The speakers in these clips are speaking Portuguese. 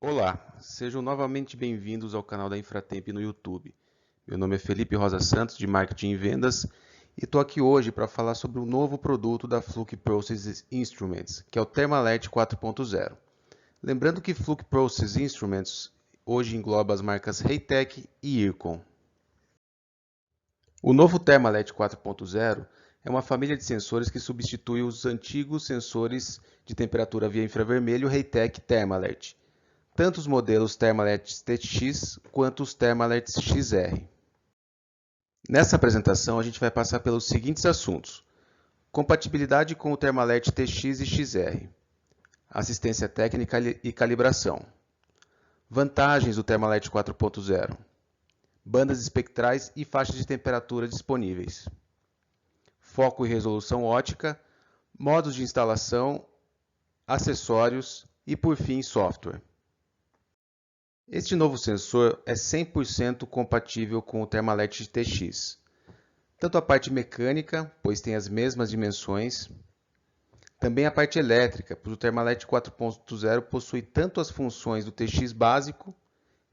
Olá, sejam novamente bem-vindos ao canal da Infratemp no YouTube. Meu nome é Felipe Rosa Santos, de Marketing e Vendas, e estou aqui hoje para falar sobre um novo produto da Fluke Process Instruments, que é o Thermalete 4.0. Lembrando que Fluke Process Instruments hoje engloba as marcas Reitec e Ircon. O novo Thermalete 4.0 é uma família de sensores que substitui os antigos sensores de temperatura via infravermelho Reitec Thermalete, tanto os modelos Thermalete TX quanto os Thermalete XR. Nessa apresentação, a gente vai passar pelos seguintes assuntos: compatibilidade com o Thermalete TX e XR, assistência técnica e calibração, vantagens do Thermalete 4.0, bandas espectrais e faixas de temperatura disponíveis, foco e resolução ótica, modos de instalação, acessórios e, por fim, software. Este novo sensor é 100% compatível com o Thermalete TX. Tanto a parte mecânica, pois tem as mesmas dimensões, também a parte elétrica, pois o Thermalete 4.0 possui tanto as funções do TX básico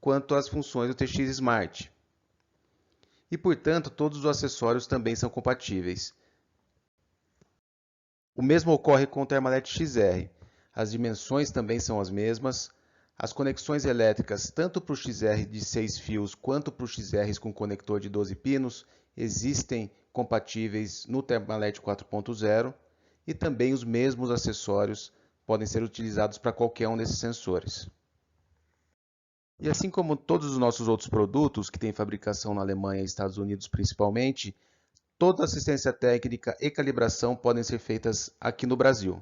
quanto as funções do TX Smart. E, portanto, todos os acessórios também são compatíveis. O mesmo ocorre com o Thermalete XR. As dimensões também são as mesmas. As conexões elétricas, tanto para o XR de 6 fios quanto para os XRs com conector de 12 pinos, existem compatíveis no Thermalete 4.0 e também os mesmos acessórios podem ser utilizados para qualquer um desses sensores. E assim como todos os nossos outros produtos, que têm fabricação na Alemanha e Estados Unidos principalmente, toda assistência técnica e calibração podem ser feitas aqui no Brasil.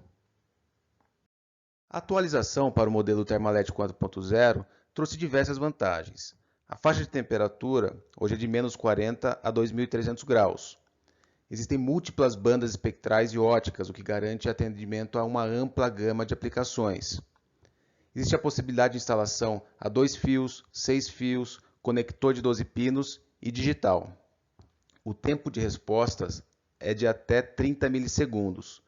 A atualização para o modelo Thermalete 4.0 trouxe diversas vantagens. A faixa de temperatura hoje é de menos 40 a 2.300 graus. Existem múltiplas bandas espectrais e óticas, o que garante atendimento a uma ampla gama de aplicações. Existe a possibilidade de instalação a 2 fios, 6 fios, conector de 12 pinos e digital. O tempo de respostas é de até 30 milissegundos.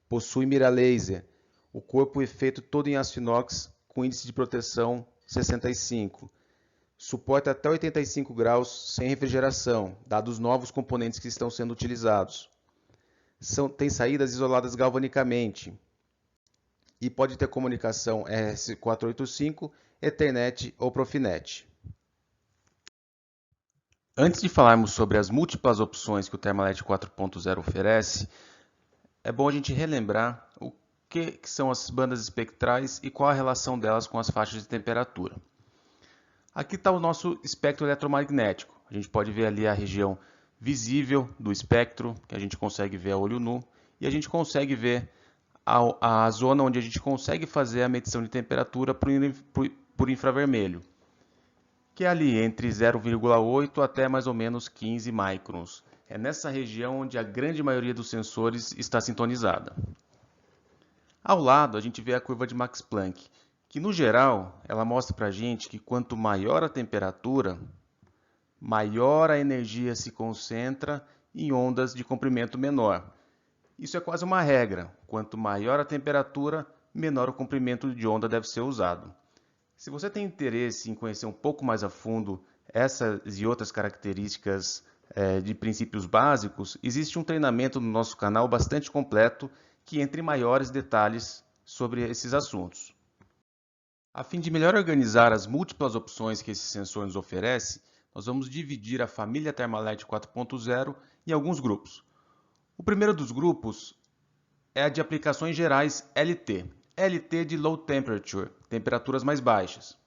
Possui mira laser. O corpo é feito todo em aço inox com índice de proteção 65. Suporta até 85 graus sem refrigeração, dados os novos componentes que estão sendo utilizados. Tem saídas isoladas galvanicamente e pode ter comunicação RS485, Ethernet ou Profinet. Antes de falarmos sobre as múltiplas opções que o Thermalete 4.0 oferece, é bom a gente relembrar o que são as bandas espectrais e qual a relação delas com as faixas de temperatura. Aqui está o nosso espectro eletromagnético. A gente pode ver ali a região visível do espectro, que a gente consegue ver a olho nu, e a gente consegue ver a zona onde a gente consegue fazer a medição de temperatura por infravermelho, que é ali entre 0,8 até mais ou menos 15 microns. É nessa região onde a grande maioria dos sensores está sintonizada. Ao lado, a gente vê a curva de Max Planck, que no geral, ela mostra para a gente que quanto maior a temperatura, maior a energia se concentra em ondas de comprimento menor. Isso é quase uma regra. Quanto maior a temperatura, menor o comprimento de onda deve ser usado. Se você tem interesse em conhecer um pouco mais a fundo essas e outras características de princípios básicos, existe um treinamento no nosso canal bastante completo que entra em maiores detalhes sobre esses assuntos. A fim de melhor organizar as múltiplas opções que esse sensor nos oferece, nós vamos dividir a família Thermalete 4.0 em alguns grupos. O primeiro dos grupos é a de aplicações gerais LT. LT de Low Temperature, temperaturas mais baixas.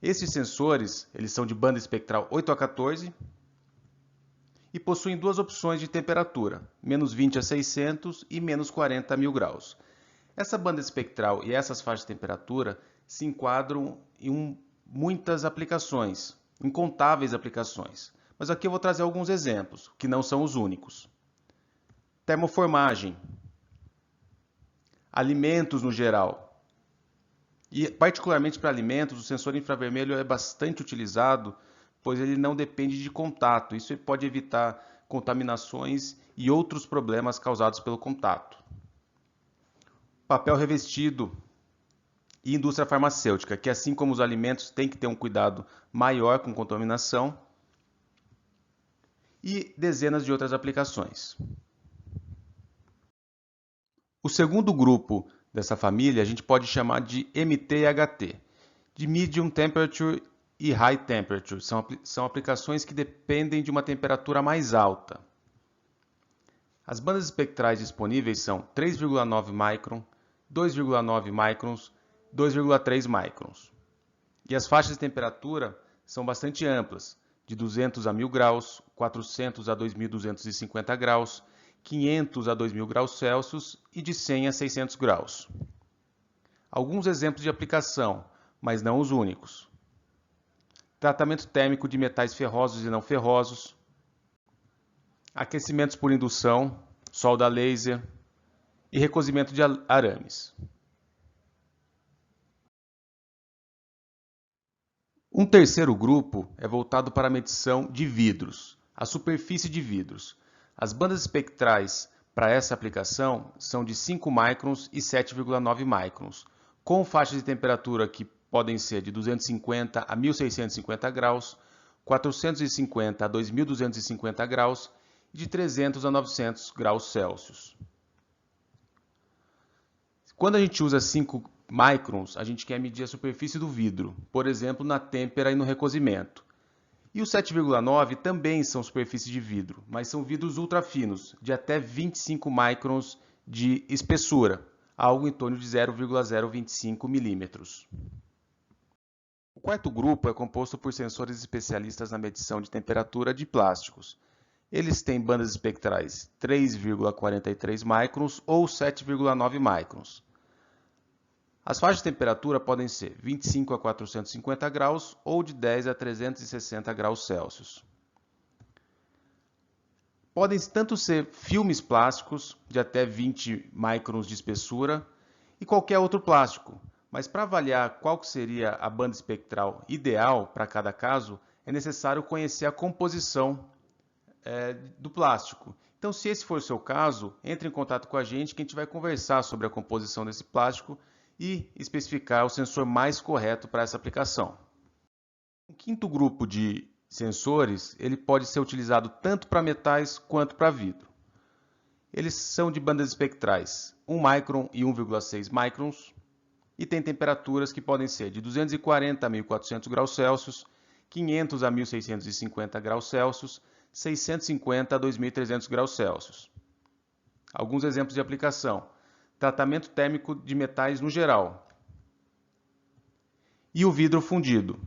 Esses sensores eles são de banda espectral 8 a 14 e possuem duas opções de temperatura, menos 20 a 600 e menos 40 a 1000 graus. Essa banda espectral e essas faixas de temperatura se enquadram em muitas aplicações, incontáveis aplicações. Mas aqui eu vou trazer alguns exemplos, que não são os únicos. Termoformagem, alimentos no geral. E particularmente para alimentos, o sensor infravermelho é bastante utilizado, pois ele não depende de contato. Isso pode evitar contaminações e outros problemas causados pelo contato. Papel revestido. e indústria farmacêutica, que assim como os alimentos tem que ter um cuidado maior com contaminação, e dezenas de outras aplicações. O segundo grupo dessa família a gente pode chamar de MT e HT, de Medium Temperature e High Temperature. São aplicações que dependem de uma temperatura mais alta. As bandas espectrais disponíveis são 3,9 micron, 2,9 microns, 2,3 microns. E as faixas de temperatura são bastante amplas, de 200 a 1000 graus, 400 a 2250 graus, 500 a 2000 graus Celsius e de 100 a 600 graus. Alguns exemplos de aplicação, mas não os únicos. Tratamento térmico de metais ferrosos e não ferrosos, aquecimentos por indução, solda laser e recozimento de arames. Um terceiro grupo é voltado para a medição de vidros, a superfície de vidros. As bandas espectrais para essa aplicação são de 5 microns e 7,9 microns, com faixas de temperatura que podem ser de 250 a 1650 graus, 450 a 2250 graus e de 300 a 900 graus Celsius. Quando a gente usa 5 microns, a gente quer medir a superfície do vidro, por exemplo, na têmpera e no recozimento. E o 7,9 também são superfícies de vidro, mas são vidros ultrafinos, de até 25 microns de espessura, algo em torno de 0,025 milímetros. O quarto grupo é composto por sensores especialistas na medição de temperatura de plásticos. Eles têm bandas espectrais 3,43 microns ou 7,9 microns. As faixas de temperatura podem ser 25 a 450 graus ou de 10 a 360 graus Celsius. Podem tanto ser filmes plásticos de até 20 microns de espessura e qualquer outro plástico, mas para avaliar qual seria a banda espectral ideal para cada caso, é necessário conhecer a composição do plástico. Então, se esse for o seu caso, entre em contato com a gente que a gente vai conversar sobre a composição desse plástico e especificar o sensor mais correto para essa aplicação. O quinto grupo de sensores ele pode ser utilizado tanto para metais quanto para vidro. Eles são de bandas espectrais 1 micron e 1,6 microns e têm temperaturas que podem ser de 240 a 1400 graus Celsius, 500 a 1650 graus Celsius, 650 a 2300 graus Celsius. Alguns exemplos de aplicação: tratamento térmico de metais no geral e o vidro fundido.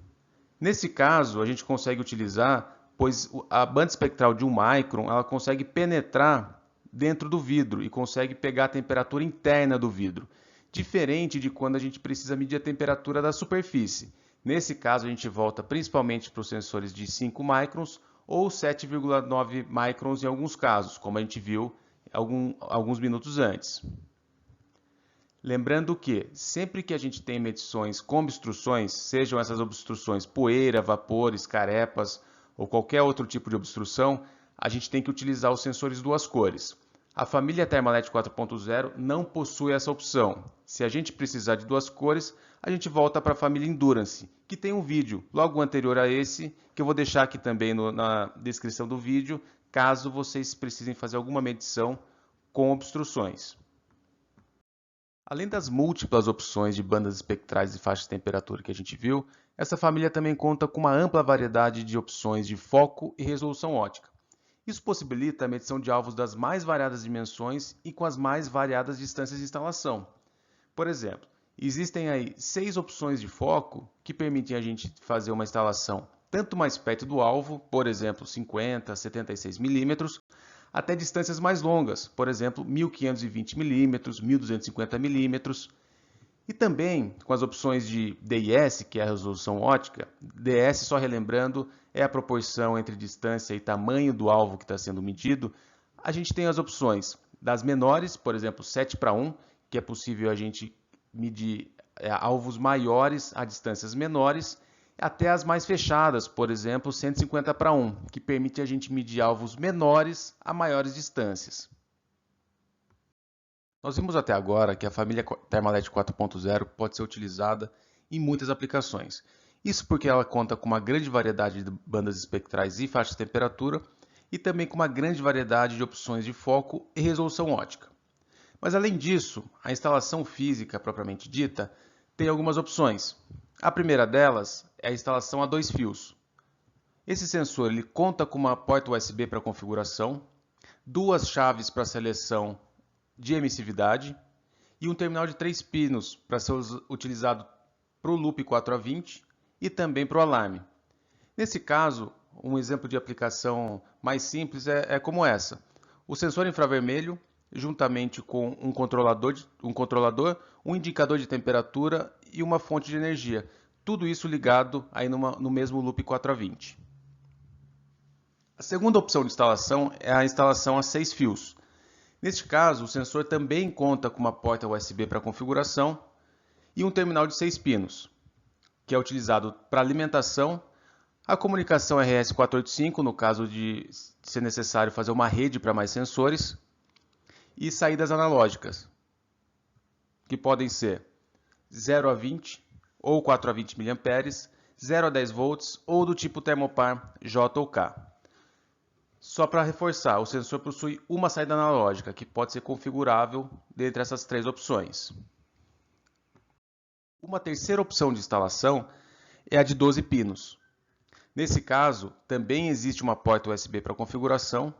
Nesse caso, a gente consegue utilizar, pois a banda espectral de 1 micron ela consegue penetrar dentro do vidro e consegue pegar a temperatura interna do vidro, diferente de quando a gente precisa medir a temperatura da superfície. Nesse caso, a gente volta principalmente para os sensores de 5 microns ou 7,9 microns em alguns casos, como a gente viu alguns minutos antes. Lembrando que, sempre que a gente tem medições com obstruções, sejam essas obstruções poeira, vapores, carepas ou qualquer outro tipo de obstrução, a gente tem que utilizar os sensores duas cores. A família Thermalete 4.0 não possui essa opção. Se a gente precisar de duas cores, a gente volta para a família Endurance, que tem um vídeo logo anterior a esse, que eu vou deixar aqui também na descrição do vídeo, caso vocês precisem fazer alguma medição com obstruções. Além das múltiplas opções de bandas espectrais e faixas de temperatura que a gente viu, essa família também conta com uma ampla variedade de opções de foco e resolução ótica. Isso possibilita a medição de alvos das mais variadas dimensões e com as mais variadas distâncias de instalação. Por exemplo, existem aí 6 opções de foco que permitem a gente fazer uma instalação tanto mais perto do alvo, por exemplo, 50 a 76 milímetros, até distâncias mais longas, por exemplo, 1520 mm, 1250 mm, e também com as opções de DIS, que é a resolução ótica. DIS, só relembrando, é a proporção entre distância e tamanho do alvo que está sendo medido. A gente tem as opções das menores, por exemplo, 7:1, que é possível a gente medir alvos maiores a distâncias menores, até as mais fechadas, por exemplo, 150:1, que permite a gente medir alvos menores a maiores distâncias. Nós vimos até agora que a família Thermalete 4.0 pode ser utilizada em muitas aplicações. Isso porque ela conta com uma grande variedade de bandas espectrais e faixas de temperatura e também com uma grande variedade de opções de foco e resolução ótica. Mas além disso, a instalação física propriamente dita tem algumas opções. A primeira delas é a instalação a 2 fios. Esse sensor ele conta com uma porta USB para configuração, duas chaves para seleção de emissividade e um terminal de 3 pinos para ser utilizado para o loop 4 a 20 e também para o alarme. Nesse caso, um exemplo de aplicação mais simples é como essa. O sensor infravermelho, juntamente com um controlador, um indicador de temperatura e uma fonte de energia. Tudo isso ligado aí no mesmo loop 4 a 20. A segunda opção de instalação é a instalação a 6 fios. Neste caso, o sensor também conta com uma porta USB para configuração e um terminal de 6 pinos, que é utilizado para alimentação, a comunicação RS485, no caso de ser necessário fazer uma rede para mais sensores, e saídas analógicas, que podem ser 0 a 20 ou 4 a 20 mA, 0 a 10 volts ou do tipo termopar J ou K. Só para reforçar, o sensor possui uma saída analógica, que pode ser configurável dentre essas três opções. Uma terceira opção de instalação é a de 12 pinos. Nesse caso, também existe uma porta USB para configuração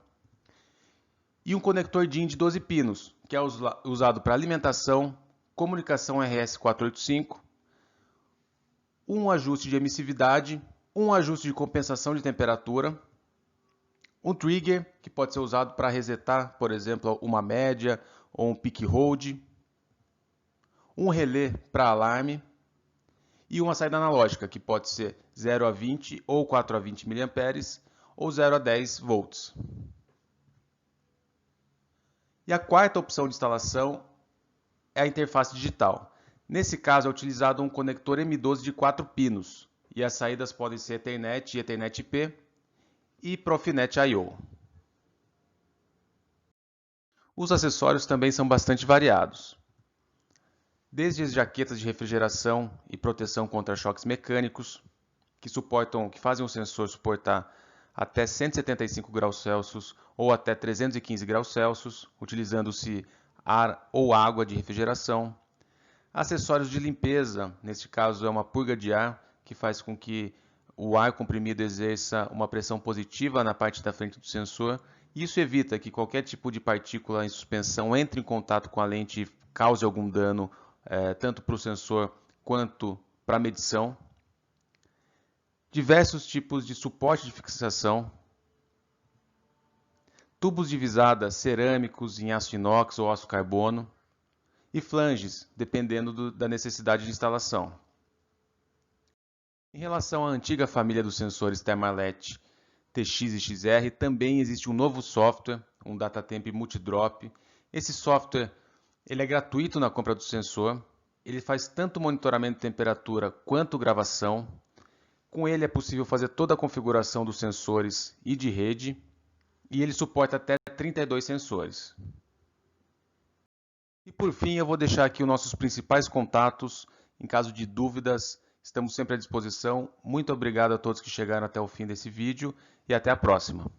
e um conector DIN de 12 pinos, que é usado para alimentação, comunicação RS485, um ajuste de emissividade, um ajuste de compensação de temperatura, um trigger, que pode ser usado para resetar, por exemplo, uma média ou um peak hold, um relé para alarme e uma saída analógica, que pode ser 0 a 20 ou 4 a 20 mA ou 0 a 10 volts. E a quarta opção de instalação é a interface digital. Nesse caso é utilizado um conector M12 de 4 pinos e as saídas podem ser Ethernet e Ethernet IP e Profinet I/O. Os acessórios também são bastante variados. Desde as jaquetas de refrigeração e proteção contra choques mecânicos, que fazem o sensor suportar até 175 graus Celsius ou até 315 graus Celsius, utilizando-se ar ou água de refrigeração. Acessórios de limpeza, neste caso é uma purga de ar, que faz com que o ar comprimido exerça uma pressão positiva na parte da frente do sensor. Isso evita que qualquer tipo de partícula em suspensão entre em contato com a lente e cause algum dano, tanto para o sensor quanto para a medição. Diversos tipos de suporte de fixação. Tubos de visada cerâmicos em aço inox ou aço carbono. E flanges, dependendo da necessidade de instalação. Em relação à antiga família dos sensores Thermalete TX e XR, também existe um novo software, um DataTemp Multidrop. Esse software ele é gratuito na compra do sensor, ele faz tanto monitoramento de temperatura quanto gravação. Com ele é possível fazer toda a configuração dos sensores e de rede, e ele suporta até 32 sensores. E por fim, eu vou deixar aqui os nossos principais contatos. Em caso de dúvidas, estamos sempre à disposição. Muito obrigado a todos que chegaram até o fim desse vídeo e até a próxima.